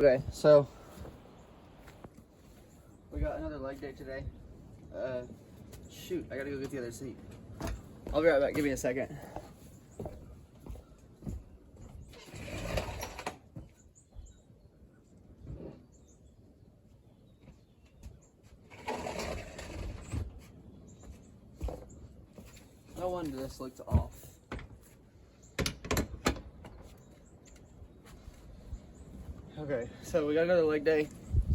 Okay, so we got another leg day today. Shoot, I gotta go get the other seat. I'll be right back, give me a second. No wonder this looked off. Okay, so we got another leg day.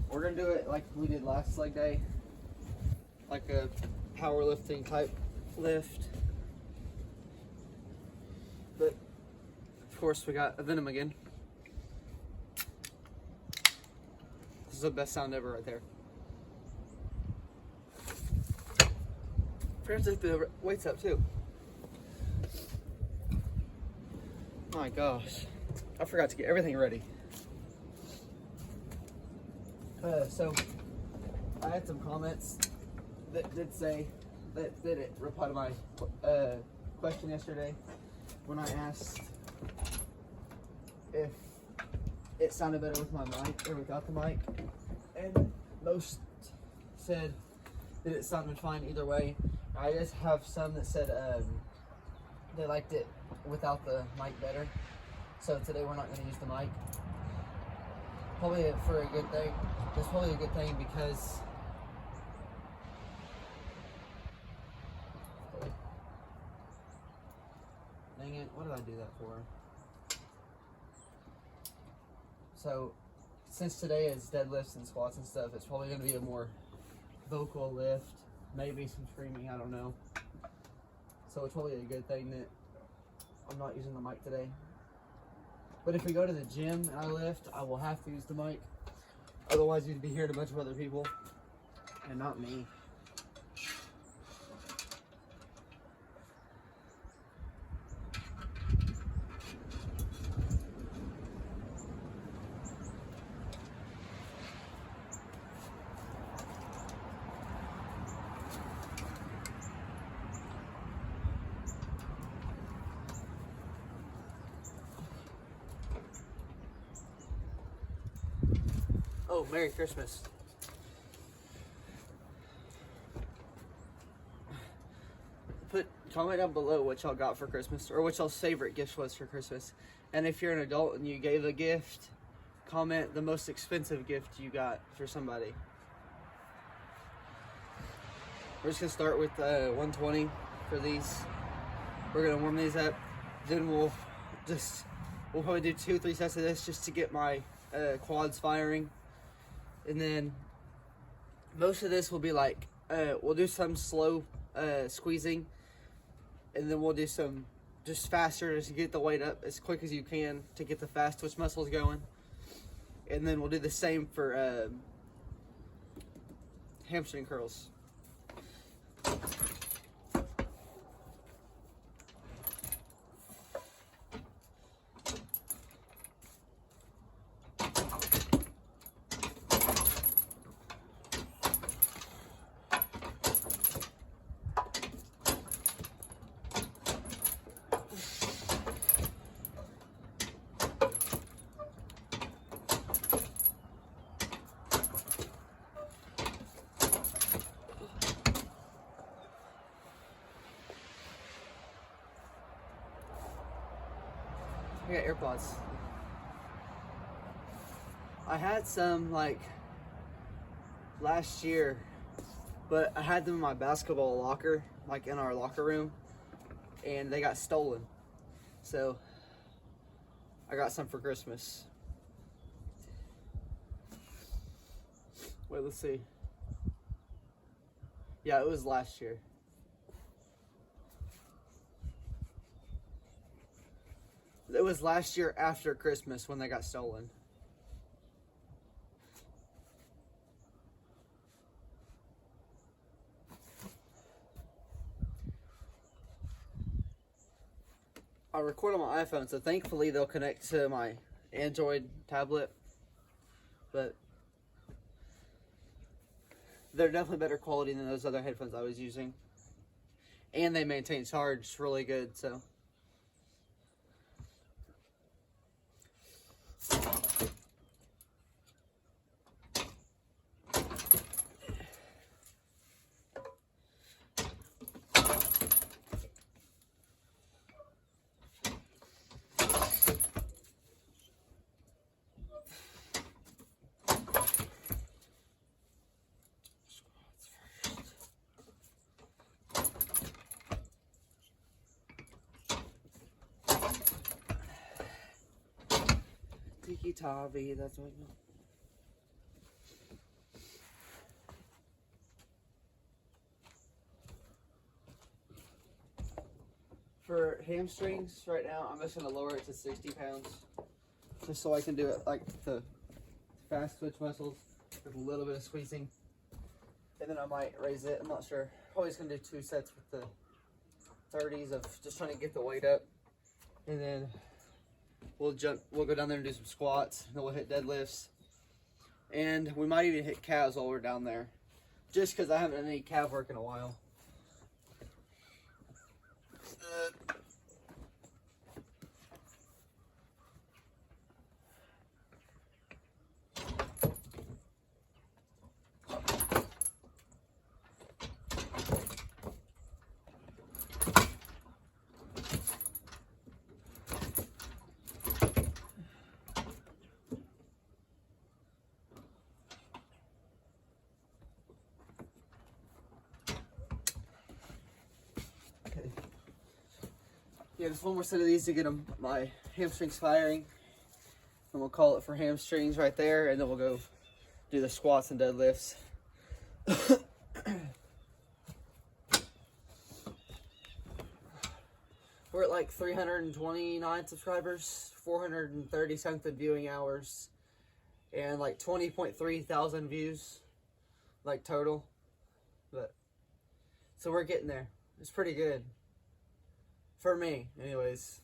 We're gonna do it like we did last leg day, like a powerlifting type lift. But of course we got a Venom again. This is the best sound ever right there. Forgot to take the weights up too. My gosh, I forgot to get everything ready. So I had some comments that did say that didn't reply to my question yesterday when I asked if it sounded better with my mic or without the mic, and most said that it sounded fine either way. I just have some that said they liked it without the mic better, so today we're not going to use the mic. Probably for a good thing. It's probably a good thing because dang it, what did I do that for? So since today is deadlifts and squats and stuff, it's probably going to be a more vocal lift, maybe some screaming, I don't know. So it's probably a good thing that I'm not using the mic today. But if we go to the gym and I lift, I will have to use the mic. Otherwise, you'd be hearing a bunch of other people and not me. Oh, Merry Christmas. Comment down below what y'all got for Christmas or what y'all's favorite gift was for Christmas. And if you're an adult and you gave a gift, comment the most expensive gift you got for somebody. We're just gonna start with 120 for these. We're gonna warm these up. Then we'll probably do 2-3 sets of this just to get my quads firing. And then most of this will be like, we'll do some slow squeezing, and then we'll do some just faster just to get the weight up as quick as you can to get the fast twitch muscles going. And then we'll do the same for hamstring curls. I got AirPods. I had some like last year, but I had them in my basketball locker, like in our locker room, and they got stolen. So I got some for Christmas. Wait, let's see. Yeah, it was last year. It was last year after Christmas when they got stolen. I record on my iPhone, so thankfully they'll connect to my Android tablet. But they're definitely better quality than those other headphones I was using. And they maintain charge really good, so. Tiki Tavi, that's what I know. For hamstrings, right now, I'm just going to lower it to 60 pounds. Just so I can do it like the fast twitch muscles with a little bit of squeezing. And then I might raise it, I'm not sure. Probably just going to do 2 sets with the 30s of just trying to get the weight up. And then we'll go down there and do some squats. And then we'll hit deadlifts. And we might even hit calves while we're down there. Just because I haven't done any calf work in a while. Yeah, just one more set of these to get my hamstrings firing. And we'll call it for hamstrings right there. And then we'll go do the squats and deadlifts. We're at like 329 subscribers, 430 something viewing hours, and like 20.3 thousand views, like total. But so we're getting there. It's pretty good. For me, anyways.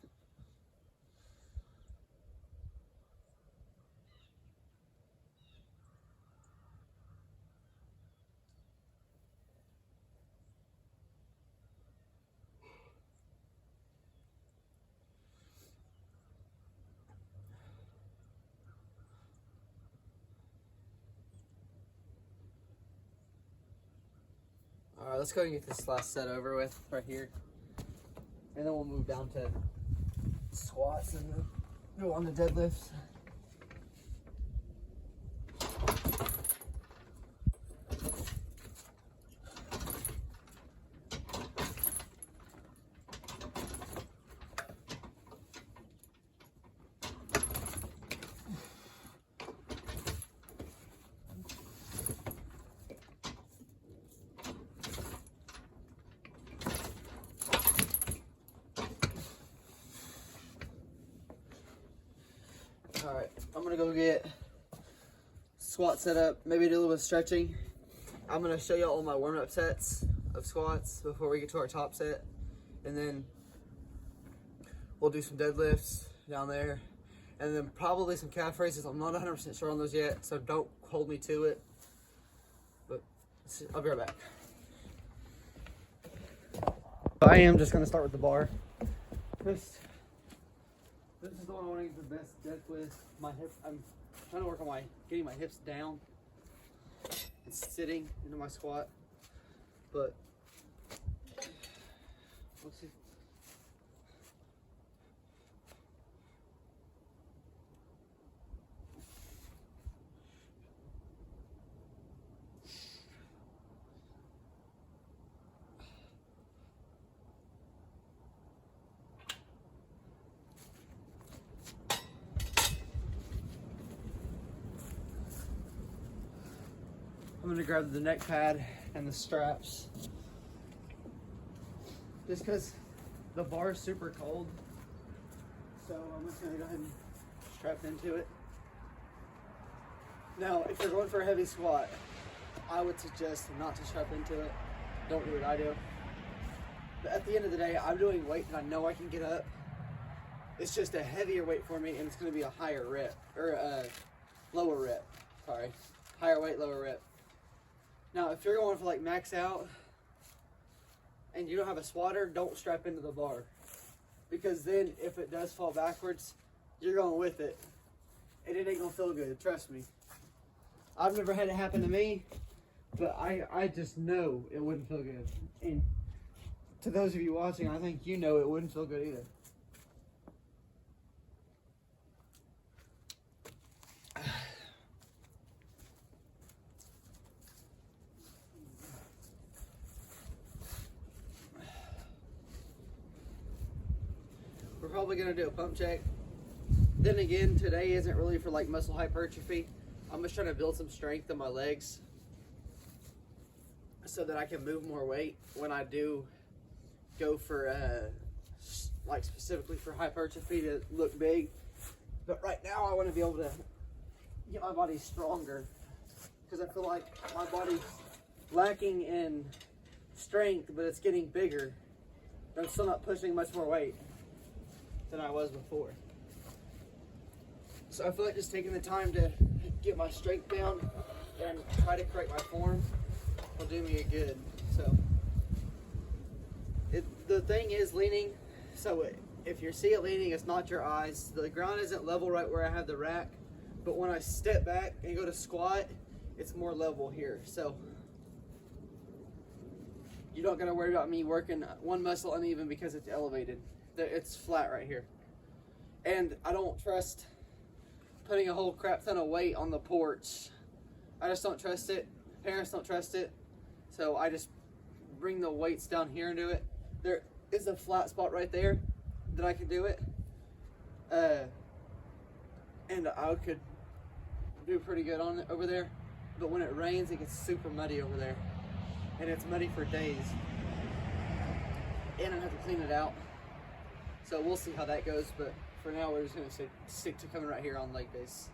Alright, let's go and get this last set over with right here. And then we'll move down to squats and go on to deadlifts. Alright, I'm gonna go get squat set up, maybe do a little bit of stretching. I'm gonna show you all my warm-up sets of squats before we get to our top set. And then we'll do some deadlifts down there. And then probably some calf raises. I'm not 100% sure on those yet, so don't hold me to it. But I'll be right back. I am just gonna start with the bar. This is the one I want to get the best depth with. My hip, I'm trying to work on getting my hips down and sitting into my squat. But let's see. I'm gonna grab the neck pad and the straps. Just because the bar is super cold. So I'm just gonna go ahead and strap into it. Now, if you're going for a heavy squat, I would suggest not to strap into it. Don't do what I do. But at the end of the day, I'm doing weight that I know I can get up. It's just a heavier weight for me, and it's gonna be a higher rep, or a lower rep, sorry. Higher weight, lower rep. Now, if you're going for like max out and you don't have a swatter, don't strap into the bar. Because then if it does fall backwards, you're going with it. And it ain't gonna feel good, trust me. I've never had it happen to me, but I just know it wouldn't feel good. And to those of you watching, I think you know it wouldn't feel good either. We're probably gonna do a pump check Then again, today isn't really for like muscle hypertrophy. I'm just trying to build some strength in my legs so that I can move more weight when I do go for like specifically for hypertrophy to look big. But right now I want to be able to get my body stronger, because I feel like my body's lacking in strength, but it's getting bigger. But I'm still not pushing much more weight than I was before. So I feel like just taking the time to get my strength down and try to correct my form will do me a good. So the thing is leaning. So if you see it leaning, it's not your eyes. The ground isn't level right where I have the rack, but when I step back and go to squat, it's more level here. So you don't gotta worry about me working one muscle uneven because it's elevated. It's flat right here. And I don't trust putting a whole crap ton of weight on the porch. I just don't trust it. Parents don't trust it. So I just bring the weights down here and do it. There is a flat spot right there that I can do it. And I could do pretty good on it over there. But when it rains, it gets super muddy over there. And it's muddy for days. And I have to clean it out. So we'll see how that goes, but for now we're just going to stick to coming right here on leg days.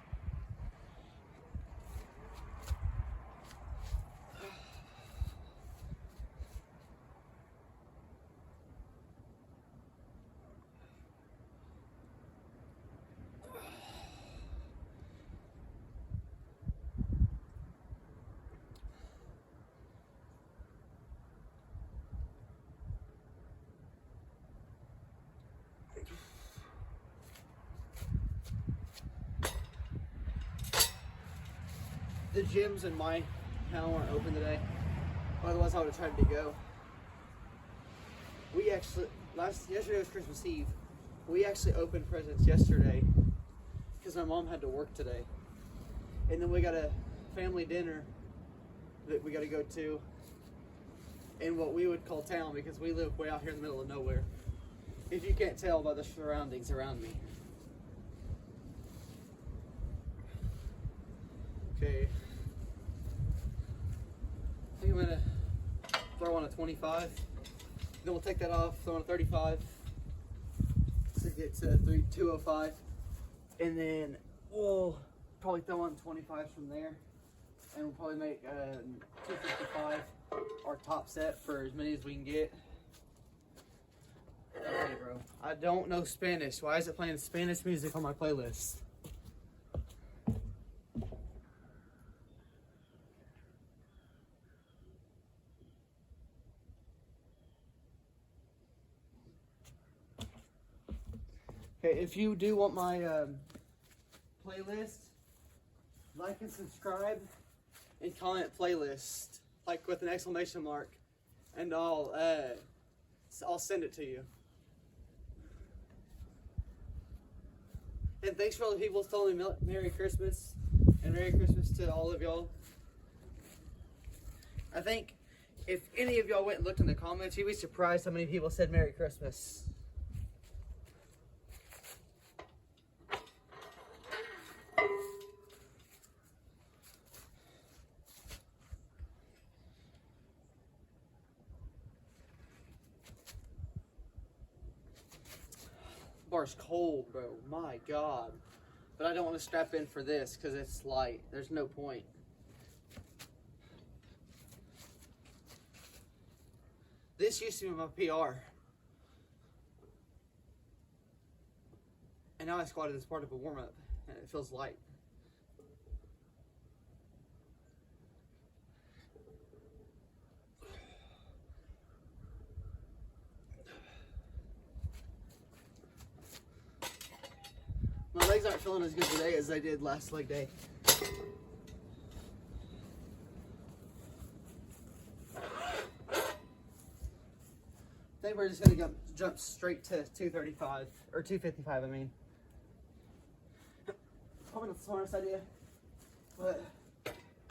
The gyms in my town aren't open today. Otherwise I would have tried to go. We actually, yesterday was Christmas Eve. We actually opened presents yesterday because my mom had to work today. And then we got a family dinner that we got to go to in what we would call town, because we live way out here in the middle of nowhere. If you can't tell by the surroundings around me. Okay. I think I'm gonna throw on a 25. Then we'll take that off, throw on a 35 to get to 205. And then we'll probably throw on 25s from there. And we'll probably make 255 our top set for as many as we can get. Okay, bro. I don't know Spanish. Why is it playing Spanish music on my playlist? Okay, if you do want my playlist, like and subscribe and comment playlist, like with an exclamation mark, and I'll send it to you. And thanks for all the people telling me Merry Christmas, and Merry Christmas to all of y'all. I think if any of y'all went and looked in the comments, you'd be surprised how many people said Merry Christmas. Bar's cold, bro. My God. But I don't want to strap in for this because it's light. There's no point. This used to be my PR. And now I squatted as part of a warm-up. And it feels light. My legs aren't feeling as good today as they did last leg day. I think we're just going to jump straight to 235, or 255, I mean. Probably not the smartest idea, but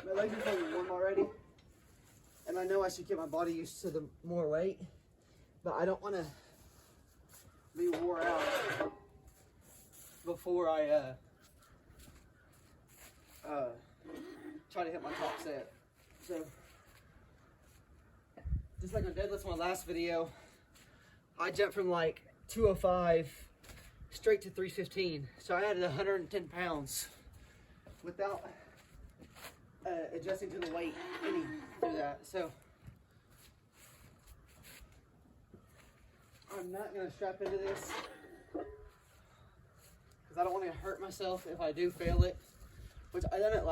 my legs are feeling warm already. And I know I should get my body used to the more weight, but I don't want to be wore out before I try to hit my top set. So, just like on deadlifts, my last video, I jumped from like 205 straight to 315. So I added 110 pounds without adjusting to the weight any through that. So I'm not gonna strap into this because I don't want to hurt myself if I do fail it. Which I done it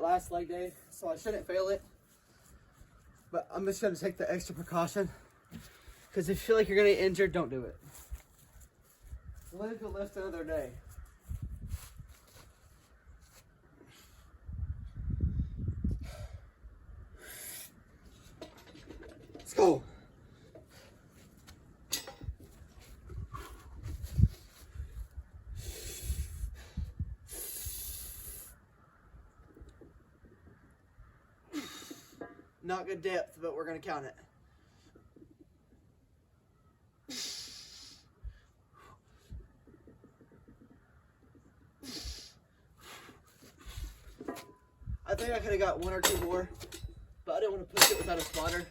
last leg day, so I shouldn't fail it. But I'm just gonna take the extra precaution because if you feel like you're gonna get injured, don't do it. Live to lift another day. Let's go. Not good depth, but we're gonna count it. I think I could have got one or two more, but I didn't want to push it without a spotter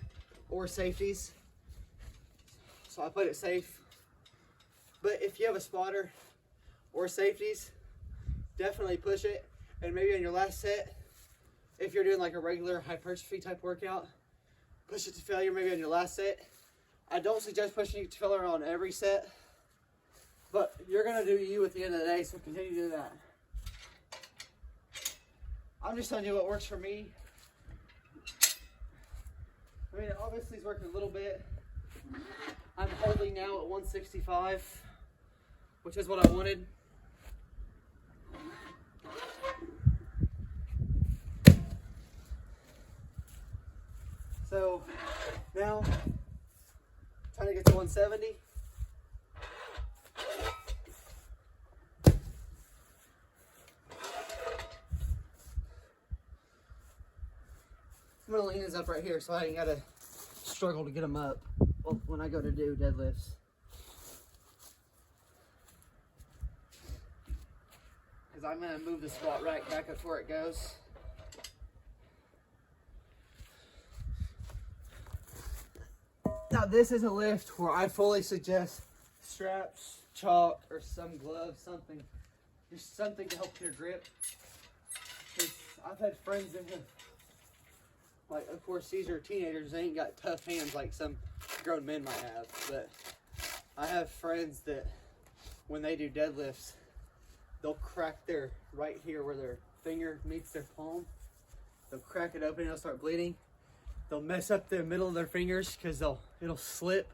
or safeties. So I put it safe. But if you have a spotter or safeties, definitely push it. And maybe on your last set, if you're doing like a regular hypertrophy type workout, push it to failure maybe on your last set. I don't suggest pushing it to failure on every set, but you're gonna do you at the end of the day, so continue to do that. I'm just telling you what works for me. I mean, obviously it's working a little bit. I'm holding now at 165, which is what I wanted. So now, trying to get to 170. I'm gonna lean this up right here so I ain't gotta struggle to get them up when I go to do deadlifts. Because I'm gonna move the squat rack back up to where it goes. Now this is a lift where I fully suggest straps, chalk, or some gloves, something. Just something to help your grip. Because I've had friends in here, like, of course, these are teenagers. They ain't got tough hands like some grown men might have. But I have friends that when they do deadlifts, they'll crack their right here where their finger meets their palm. They'll crack it open and it'll start bleeding. They'll mess up the middle of their fingers because it'll slip.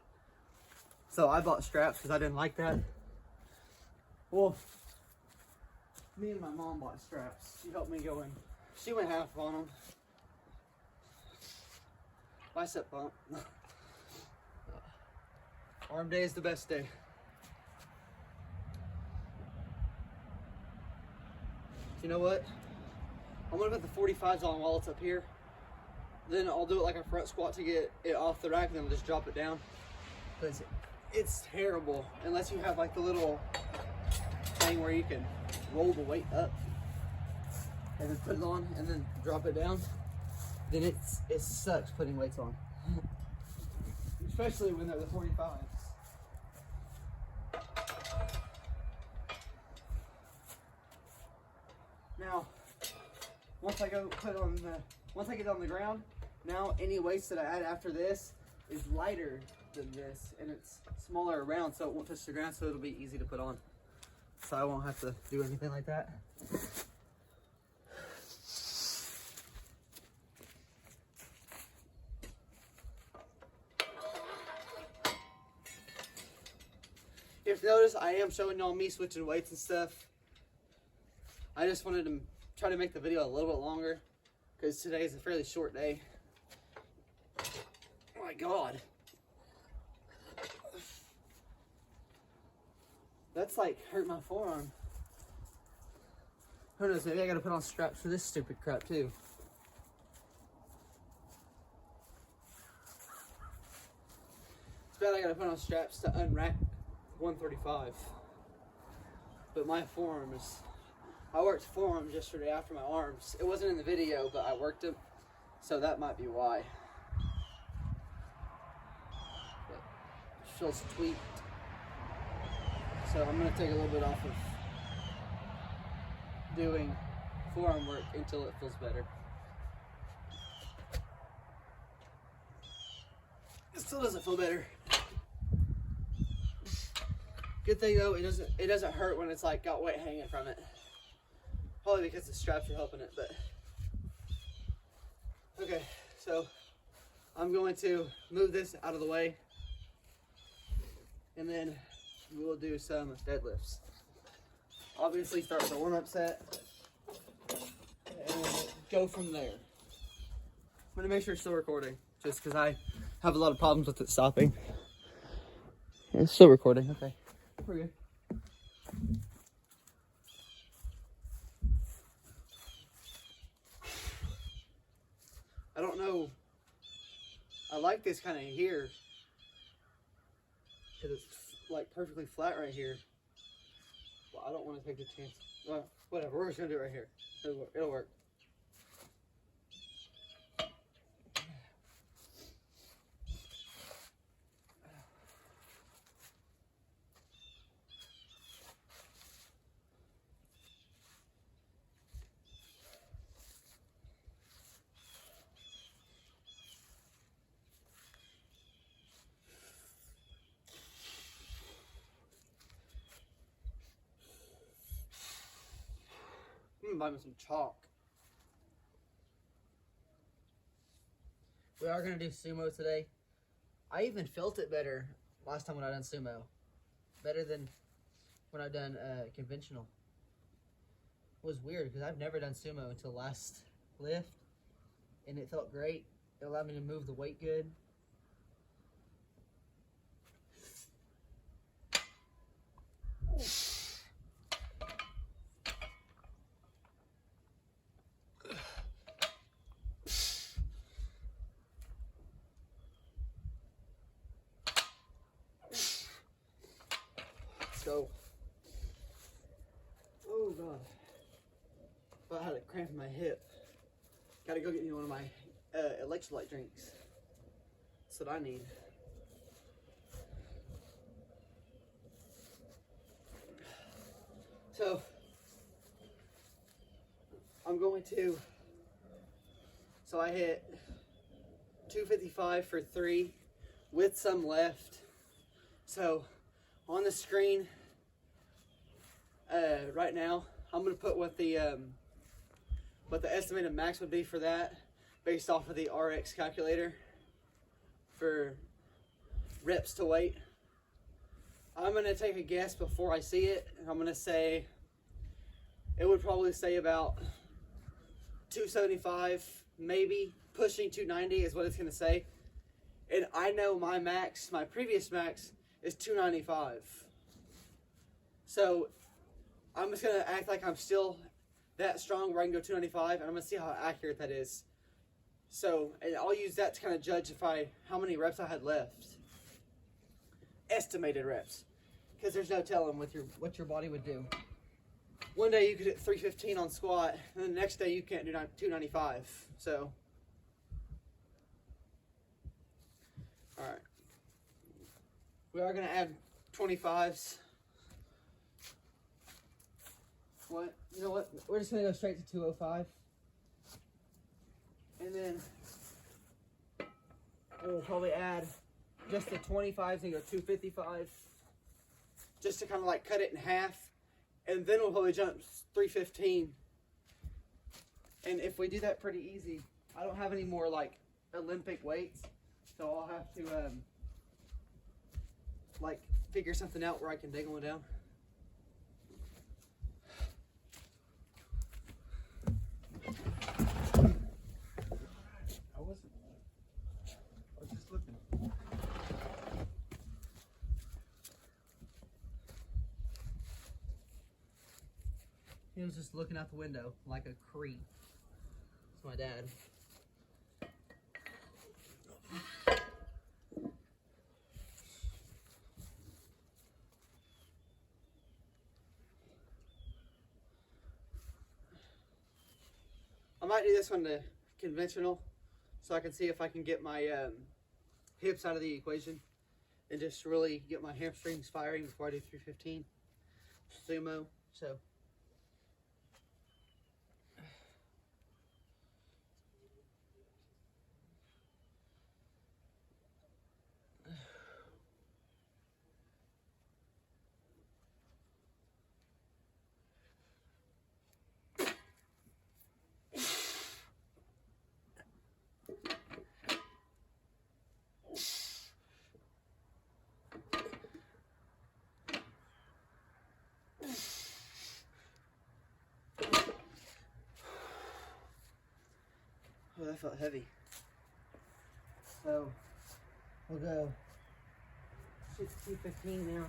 So I bought straps because I didn't like that. Well, me and my mom bought straps. She helped me go in. She went half on them. Bicep pump. Arm day is the best day. You know what? I'm gonna put the 45s on while it's up here. Then I'll do it like a front squat to get it off the rack, and then I'll just drop it down. Because it's terrible unless you have like the little thing where you can roll the weight up and then put it on and then drop it down. Then it sucks putting weights on, especially when they're the 45s. Now, once I get on the ground, now any weights that I add after this is lighter than this, and it's smaller around, so it won't touch the ground, so it'll be easy to put on. So I won't have to do anything like that. If you notice, I am showing y'all me switching weights and stuff. I just wanted to try to make the video a little bit longer because today is a fairly short day. Oh my God. That's like hurt my forearm. Who knows, maybe I gotta put on straps for this stupid crap too. It's bad I gotta put on straps to unrack 135. but my forearms, I worked forearms yesterday after my arms. It wasn't in the video, but I worked them, so that might be why. But it feels tweaked. So I'm gonna take a little bit off of doing forearm work until it feels better. It still doesn't feel better. Good thing though, it doesn't hurt when it's like got weight hanging from it. Probably because the straps are helping it, but okay. So I'm going to move this out of the way, and then we will do some deadlifts. Obviously, start with a warm-up set and go from there. I'm gonna make sure it's still recording, just because I have a lot of problems with it stopping. It's still recording. Okay, we're good. I don't know. I like this kind of here because it's like perfectly flat right here. Well, I don't want to take the chance. Well, whatever. We're just gonna do it right here. It'll work. I'm gonna buy me some chalk. We are gonna do sumo today. I even felt it better last time when I done sumo. Better than when I've done conventional. It was weird because I've never done sumo until last lift, and it felt great. It allowed me to move the weight good. So, oh god, I had a cramp in my hip. Gotta go get me one of my electrolyte drinks. That's what I need. So, I'm going to, so I hit 255 for 3 with some left. So, on the screen right now, I'm gonna put what the estimated max would be for that based off of the RX calculator for reps to weight. I'm gonna take a guess before I see it. I'm gonna say it would probably say about 275, maybe pushing 290 is what it's gonna say. And I know my max, my previous max, is 295. So I'm just gonna act like I'm still that strong where I can go 295, and I'm gonna see how accurate that is. So, and I'll use that to kind of judge how many reps I had left. Estimated reps, because there's no telling what your body would do. One day you could hit 315 on squat, and then the next day you can't do 295. So, all right. We are going to add 25s. What? You know what? We're just going to go straight to 205. And then we'll probably add just the 25s and go 255. Just to kind of like cut it in half. And then we'll probably jump 315. And if we do that pretty easy, I don't have any more like Olympic weights. So I'll have to like figure something out where I can dig one down. I was just looking. He was just looking out the window like a creep. It's my dad. I might do this one to conventional so I can see if I can get my hips out of the equation and just really get my hamstrings firing before I do 315 sumo. So oh, that felt heavy. So we'll go 215 now.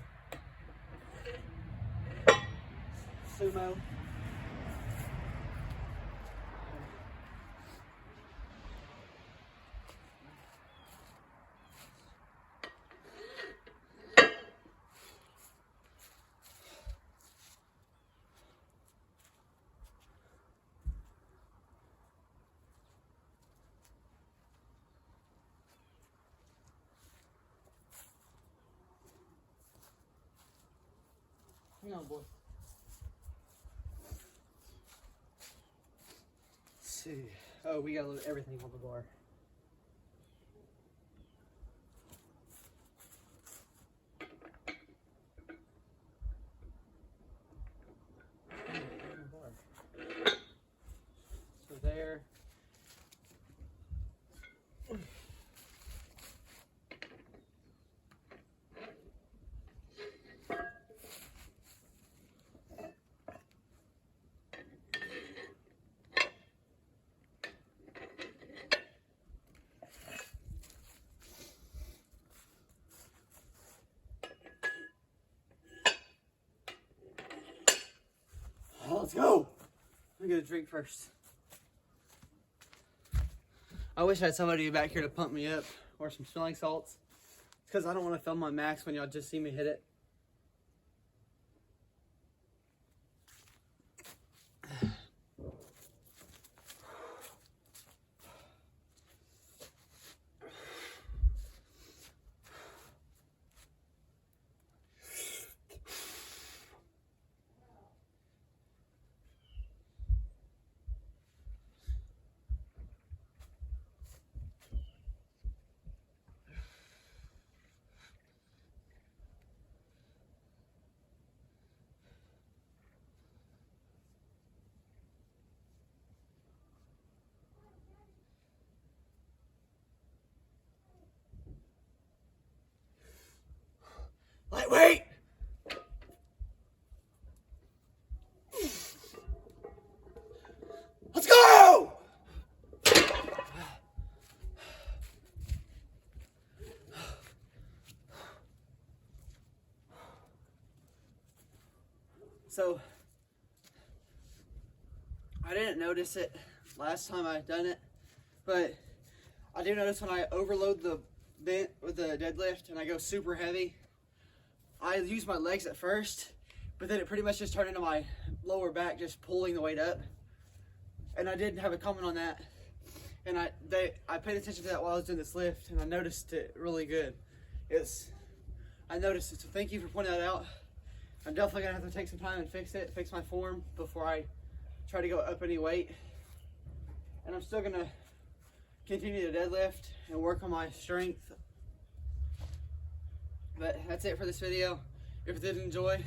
Sumo. Hang on, boy. Let's see. Oh, we gotta load everything on the bar. So there. Let's go. I'm gonna drink first. I wish I had somebody back here to pump me up or some smelling salts. It's because I don't want to film my max when y'all just see me hit it. Lightweight! Let's go! So, I didn't notice it last time I done it, but I do notice when I overload the bent with the deadlift and I go super heavy, I use my legs at first, but then it pretty much just turned into my lower back just pulling the weight up. And I did have a comment on that, and I paid attention to that while I was doing this lift, and I noticed it really good. I noticed it, so thank you for pointing that out. I'm definitely gonna have to take some time and fix my form before I try to go up any weight. And I'm still gonna continue to deadlift and work on my strength. But that's it for this video. If you did enjoy,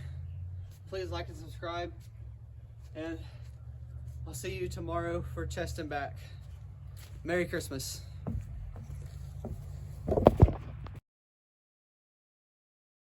please like and subscribe. And I'll see you tomorrow for chest and back. Merry Christmas.